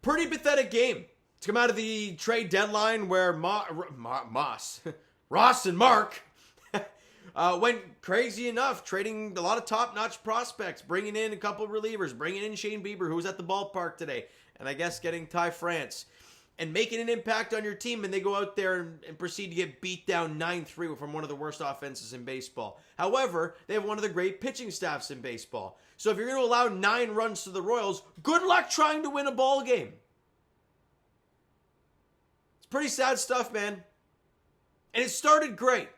Pretty pathetic game to come out of the trade deadline where Ross and Mark went crazy enough, trading a lot of top-notch prospects, bringing in a couple of relievers, bringing in Shane Bieber, who was at the ballpark today, and I guess getting Ty France, and making an impact on your team, and they go out there and proceed to get beat down 9-3 from one of the worst offenses in baseball. However, they have one of the great pitching staffs in baseball. So if you're going to allow 9 runs to the Royals, good luck trying to win a ball game. It's pretty sad stuff, man. And it started great.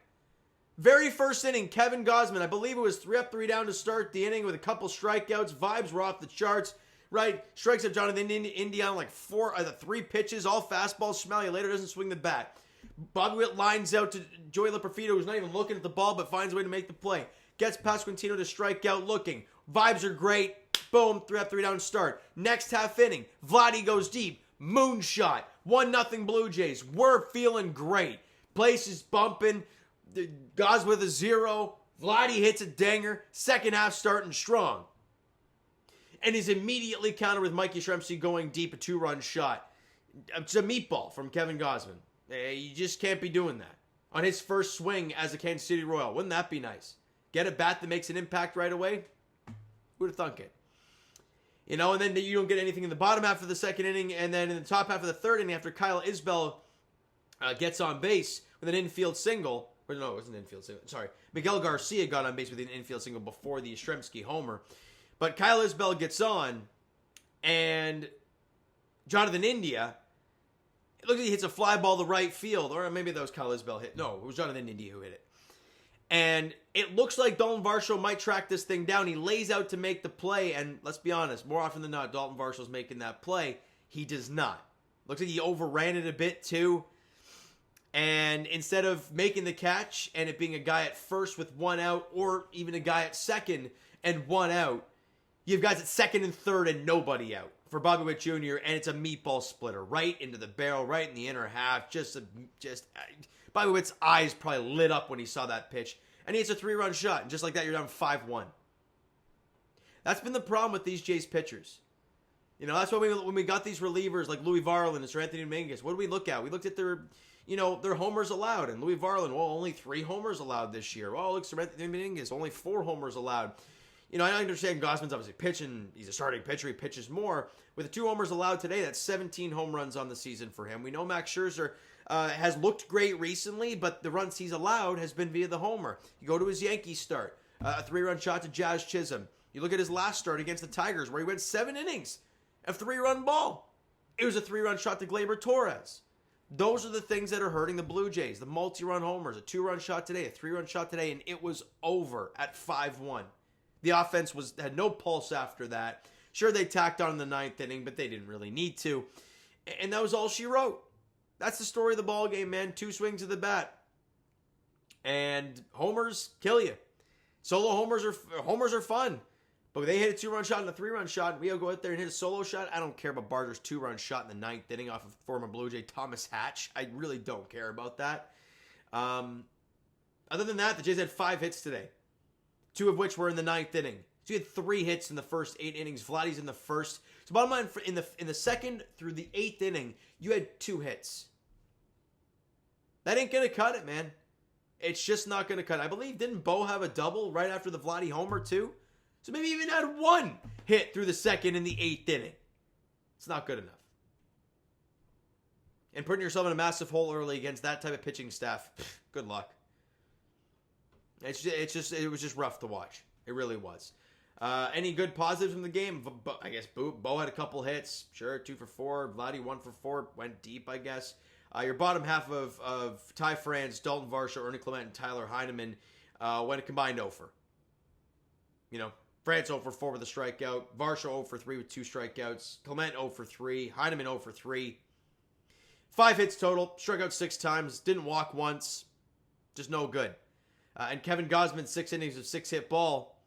Very first inning, Kevin Gausman, I believe it was 3 up, 3 down to start the inning with a couple strikeouts. Vibes were off the charts. Right, strikes up Jonathan India on like 3 pitches, all fastballs. Smell you later, doesn't swing the bat. Bobby Witt lines out to Joey Loperfido, who's not even looking at the ball, but finds a way to make the play. Gets past Quintino to strike out looking. Vibes are great. Boom, 3 up, 3 down start. Next half inning, Vladdy goes deep. Moonshot. 1-0 Blue Jays. We're feeling great. Place is bumping. Gaz with a 0. Vladdy hits a dinger. Second half starting strong. And is immediately countered with Mikey Shremsky going deep, a 2-run shot. It's a meatball from Kevin Gausman. You just can't be doing that on his first swing as a Kansas City Royal. Wouldn't that be nice? Get a bat that makes an impact right away? Who'd have thunk it? You know, and then you don't get anything in the bottom half of the second inning, and then in the top half of the third inning, after Kyle Isbell gets on base with an infield single. Or no, it wasn't an infield single. Sorry. Miguel Garcia got on base with an infield single before the Yastrzemski homer. But Kyle Isbell gets on, and Jonathan India, it looks like he hits a fly ball to right field, or maybe that was Kyle Isbell hit. No, it was Jonathan India who hit it. And it looks like Dalton Varsho might track this thing down. He lays out to make the play, and let's be honest, more often than not, Dalton Varsho's making that play. He does not. Looks like he overran it a bit, too. And instead of making the catch and it being a guy at first with 1 out, or even a guy at second and 1 out, you have guys at second and third and nobody out for Bobby Witt Jr., and it's a meatball splitter right into the barrel, right in the inner half. Bobby Witt's eyes probably lit up when he saw that pitch, and he hits a 3-run shot, and just like that, you're down 5-1. That's been the problem with these Jays pitchers. You know, that's why when we got these relievers like Louis Varland and Sir Anthony Dominguez, what did we look at? We looked at their homers allowed, and Louis Varland, only 3 homers allowed this year. Well, look, Sir Anthony Dominguez, only 4 homers allowed. You know, I understand Gausman's obviously pitching. He's a starting pitcher. He pitches more. With the 2 homers allowed today, that's 17 home runs on the season for him. We know Max Scherzer has looked great recently, but the runs he's allowed has been via the homer. You go to his Yankees start, a 3-run shot to Jazz Chisholm. You look at his last start against the Tigers, where he went 7 innings, a 3-run ball. It was a 3-run shot to Gleyber Torres. Those are the things that are hurting the Blue Jays. The multi-run homers, a 2-run shot today, a 3-run shot today, and it was over at 5-1. The offense had no pulse after that. Sure, they tacked on in the 9th inning, but they didn't really need to. And that was all she wrote. That's the story of the ball game, man. 2 swings of the bat. And homers kill you. Solo homers are fun. But they hit a 2-run shot and a 3-run shot, and we go out there and hit a solo shot. I don't care about Barter's 2-run shot in the 9th inning off of former Blue Jay Thomas Hatch. I really don't care about that. Other than that, the Jays had 5 hits today. 2 of which were in the 9th inning. So you had 3 hits in the first 8 innings. Vladdy's in the first. So bottom line, in the second through the 8th inning, you had 2 hits. That ain't going to cut it, man. It's just not going to cut it. I believe, didn't Bo have a double right after the Vladdy homer, too? So maybe even had 1 hit through the second and the 8th inning. It's not good enough. And putting yourself in a massive hole early against that type of pitching staff, good luck. It was just rough to watch. It really was. Any good positives from the game? I guess Bo had a couple hits. Sure, 2 for 4. Vladdy 1 for 4. Went deep, I guess. Your bottom half of Ty France, Dalton Varsho, Ernie Clement, and Tyler Heineman went a combined 0 for. You know, France 0 for 4 with a strikeout. Varsho 0 for 3 with 2 strikeouts. Clement 0 for 3. Heineman 0 for 3. 5 hits total. Struck out 6 times. Didn't walk once. Just no good. And Kevin Gausman, 6 innings of 6-hit ball,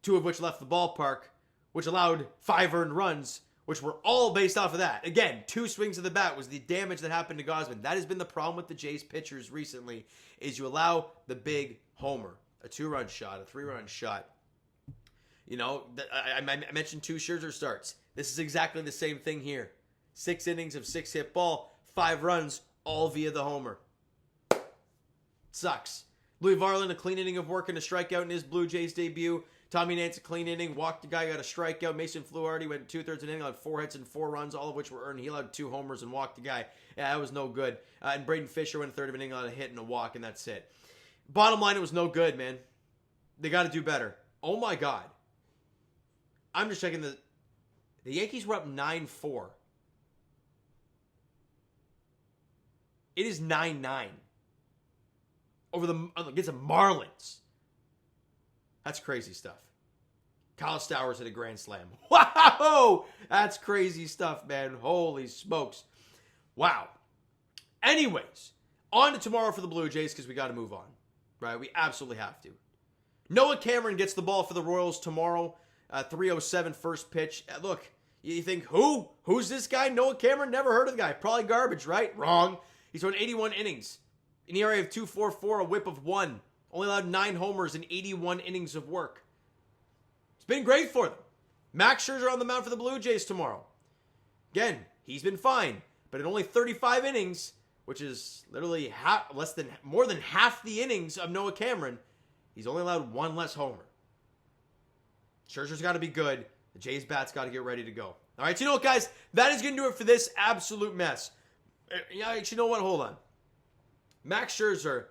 2 of which left the ballpark, which allowed 5 earned runs, which were all based off of that. Again, 2 swings of the bat was the damage that happened to Gausman. That has been the problem with the Jays pitchers recently, is you allow the big homer, a 2-run shot, a 3-run shot. You know, I mentioned 2 Scherzer starts. This is exactly the same thing here. 6 innings of 6 hit ball, 5 runs, all via the homer. Sucks. Louis Varland, a clean inning of work and a strikeout in his Blue Jays debut. Tommy Nance, a clean inning, walked the guy, got a strikeout. Mason Fluharty went 2/3 an inning, allowed 4 hits and 4 runs, all of which were earned. He allowed 2 homers and walked the guy. Yeah, that was no good. And Braden Fisher went a third of an inning, allowed a hit and a walk, and that's it. Bottom line, it was no good, man. They got to do better. Oh my God. I'm just checking the Yankees were up 9-4. It is 9-9 against the Marlins. That's crazy stuff. Kyle Stowers hit a grand slam. Wow! That's crazy stuff, man. Holy smokes. Wow. Anyways, on to tomorrow for the Blue Jays because we got to move on. Right? We absolutely have to. Noah Cameron gets the ball for the Royals tomorrow. 3:07 first pitch. Look, you think, who? Who's this guy? Noah Cameron? Never heard of the guy. Probably garbage, right? Wrong. He's thrown 81 innings. An ERA of 2.44, a whip of 1. Only allowed 9 homers in 81 innings of work. It's been great for them. Max Scherzer on the mound for the Blue Jays tomorrow. Again, he's been fine, but in only 35 innings, which is literally more than half the innings of Noah Cameron, he's only allowed 1 less homer. Scherzer's got to be good. The Jays' bat's got to get ready to go. All right, so you know what, guys? That is going to do it for this absolute mess. Yeah, actually, you know what? Hold on. Max Scherzer,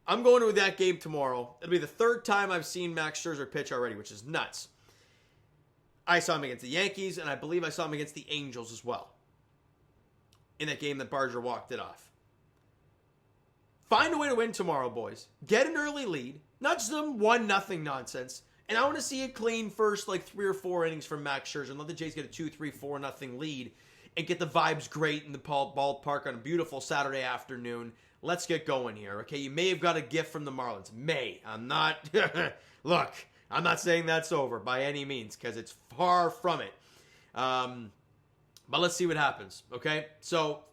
I'm going to that game tomorrow. It'll be the 3rd time I've seen Max Scherzer pitch already, which is nuts. I saw him against the Yankees, and I believe I saw him against the Angels as well. In that game that Barger walked it off. Find a way to win tomorrow, boys. Get an early lead. Not just some 1-0 nonsense. And I want to see a clean first 3 or 4 innings from Max Scherzer and let the Jays get a 2-3, 4-0 lead and get the vibes great in the ballpark on a beautiful Saturday afternoon. Let's get going here, okay? You may have got a gift from the Marlins. I'm not... Look, I'm not saying that's over by any means because it's far from it. But let's see what happens, okay? So,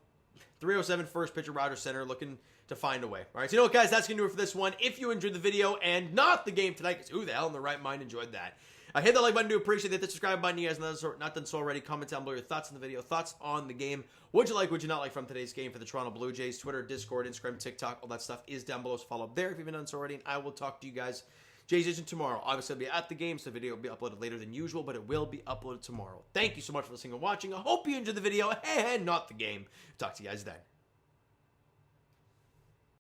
3:07 first pitch at Rogers Center, looking to find a way. All right, so you know what, guys? That's going to do it for this one. If you enjoyed the video and not the game tonight, because who the hell in the right mind enjoyed that? Hit that like button, do appreciate it. Hit the subscribe button, you guys not done so already. Comment down below your thoughts on the video, thoughts on the game. What'd you like, what'd you not like from today's game for the Toronto Blue Jays? Twitter, Discord, Instagram, TikTok, all that stuff is down below. So follow up there if you haven't done so already. And I will talk to you guys Jays Edition tomorrow. Obviously, I'll be at the game, so the video will be uploaded later than usual, but it will be uploaded tomorrow. Thank you so much for listening and watching. I hope you enjoyed the video and not the game. Talk to you guys then.